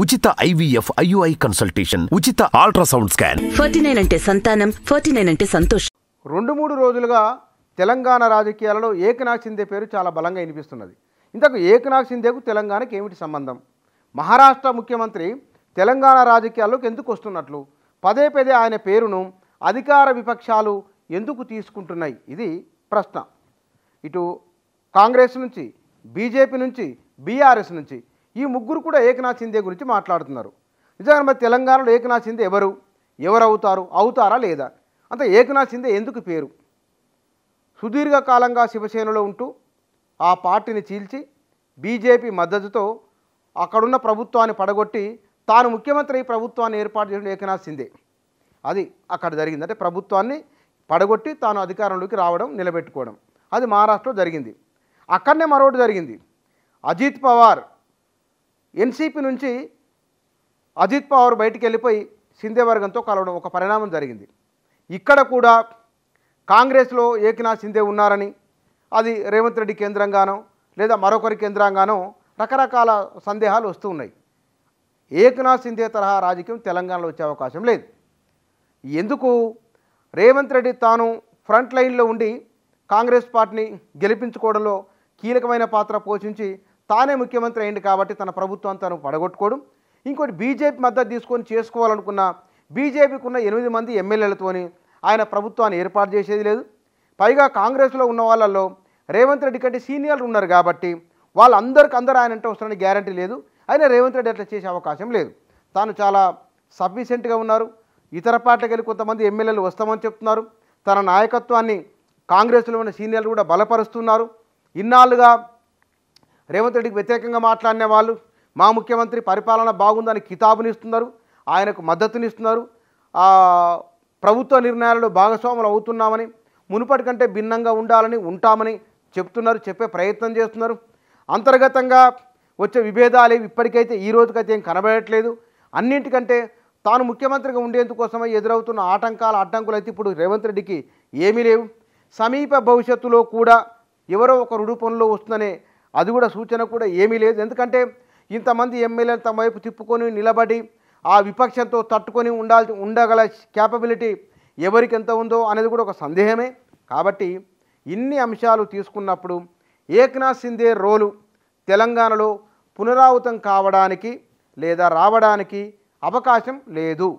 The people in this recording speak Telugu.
ఉచిత IVF IUI కన్సల్టేషన్, ఉచిత అల్ట్రాసౌండ్ స్కాన్. 49 అంటే సంతానం, 49 అంటే సంతోషం. 2-3 రోజులుగా తెలంగాణ రాజకీయాలలో ఏకనాథ్ షిందే పేరు చాలా బలంగా వినిపిస్తున్నది. ఇంతకు ఏకనాథ్ షిందేకు తెలంగాణకి ఏమిటి సంబంధం? మహారాష్ట్ర ముఖ్యమంత్రి తెలంగాణ రాజకీయాల్లోకి ఎందుకు వస్తున్నట్లు? పదే పదే ఆయన పేరును అధికార విపక్షాలు ఎందుకు తీసుకుంటున్నాయి? ఇది ప్రశ్న. ఇటు కాంగ్రెస్ నుంచి, బీజేపీ నుంచి, బీఆర్ఎస్ నుంచి ఈ ముగ్గురు కూడా ఏకనాథ్ షిందే గురించి మాట్లాడుతున్నారు. నిజంగా మరి తెలంగాణలో ఏకనాథ్ షిందే ఎవరు అవుతారా లేదా? అంత ఏకనాథ్ షిందే ఎందుకు పేరు? సుదీర్ఘకాలంగా శివసేనలో ఉంటూ ఆ పార్టీని చీల్చి బీజేపీ మద్దతుతో అక్కడున్న ప్రభుత్వాన్ని పడగొట్టి తాను ముఖ్యమంత్రి ప్రభుత్వాన్ని ఏర్పాటు చేసిన ఏకనాథ్ షిందే. అది అక్కడ జరిగింది. అంటే ప్రభుత్వాన్ని పడగొట్టి తాను అధికారంలోకి రావడం, నిలబెట్టుకోవడం. అది మహారాష్ట్రలో జరిగింది. అక్కడనే మరొకటి జరిగింది. అజిత్ పవార్ ఎన్సీపీ నుంచి అజిత్ పవార్ బయటికి వెళ్ళిపోయి షిందే వర్గంతో కలవడం ఒక పరిణామం జరిగింది. ఇక్కడ కూడా కాంగ్రెస్లో ఏకనాథ్ షిందే ఉన్నారని, అది రేవంత్ రెడ్డి కేంద్రంగానో లేదా మరొకరి కేంద్రంగానో రకరకాల సందేహాలు వస్తూ ఉన్నాయి. ఏకనాథ్ షిందే తరహా రాజకీయం తెలంగాణలో వచ్చే అవకాశం లేదు. ఎందుకు? రేవంత్ రెడ్డి తాను ఫ్రంట్ లైన్లో ఉండి కాంగ్రెస్ పార్టీని గెలిపించుకోవడంలో కీలకమైన పాత్ర పోషించి తానే ముఖ్యమంత్రి అయింది కాబట్టి తన ప్రభుత్వాన్ని తాను పడగొట్టుకోవడం. ఇంకోటి, బీజేపీ మద్దతు తీసుకొని చేసుకోవాలనుకున్న బీజేపీకి ఉన్న 8 మంది ఎమ్మెల్యేలతోని ఆయన ప్రభుత్వాన్ని ఏర్పాటు చేసేది లేదు. పైగా కాంగ్రెస్లో ఉన్న వాళ్ళల్లో రేవంత్ రెడ్డి కంటే సీనియర్లు ఉన్నారు కాబట్టి వాళ్ళందరూ ఆయన అంటే వస్తారని గ్యారంటీ లేదు. అయినా రేవంత్ రెడ్డి అట్లా చేసే అవకాశం లేదు. తాను చాలా సఫిషియెంట్గా ఉన్నారు. ఇతర పార్టీలకు వెళ్ళి కొంతమంది ఎమ్మెల్యేలు వస్తామని చెప్తున్నారు. తన నాయకత్వాన్ని కాంగ్రెస్లో ఉన్న సీనియర్లు కూడా బలపరుస్తున్నారు. ఇన్నాళ్ళుగా రేవంత్ రెడ్డికి వ్యతిరేకంగా మాట్లాడిన వాళ్ళు మా ముఖ్యమంత్రి పరిపాలన బాగుందని కితాబునిస్తున్నారు, ఆయనకు మద్దతునిస్తున్నారు. ప్రభుత్వ నిర్ణయాలలో భాగస్వాములు అవుతున్నామని, మునుపటి కంటే భిన్నంగా ఉంటామని చెప్తున్నారు, చెప్పే ప్రయత్నం చేస్తున్నారు. అంతర్గతంగా వచ్చే విభేదాలు ఇప్పటికైతే ఈ రోజుకైతే ఏం కనబడట్లేదు. అన్నింటికంటే తాను ముఖ్యమంత్రిగా ఉండేందుకోసమై ఎదురవుతున్న అడ్డంకులు అయితే ఇప్పుడు రేవంత్ రెడ్డికి ఏమీ లేవు. సమీప భవిష్యత్తులో కూడా ఎవరో ఒక రూపంలో వస్తుందనే అది కూడా సూచన కూడా ఏమీ లేదు. ఎందుకంటే ఇంతమంది ఎమ్మెల్యేలు తమ వైపు తిప్పుకొని నిలబడి ఆ విపక్షంతో తట్టుకొని ఉండగల క్యాపబిలిటీ ఎవరికి ఎంత ఉందో అనేది కూడా ఒక సందేహమే. కాబట్టి ఇన్ని అంశాలు తీసుకున్నప్పుడు ఏకనాథ్ షిందే రోలు తెలంగాణలో పునరావృతం కావడానికి లేదా రావడానికి అవకాశం లేదు.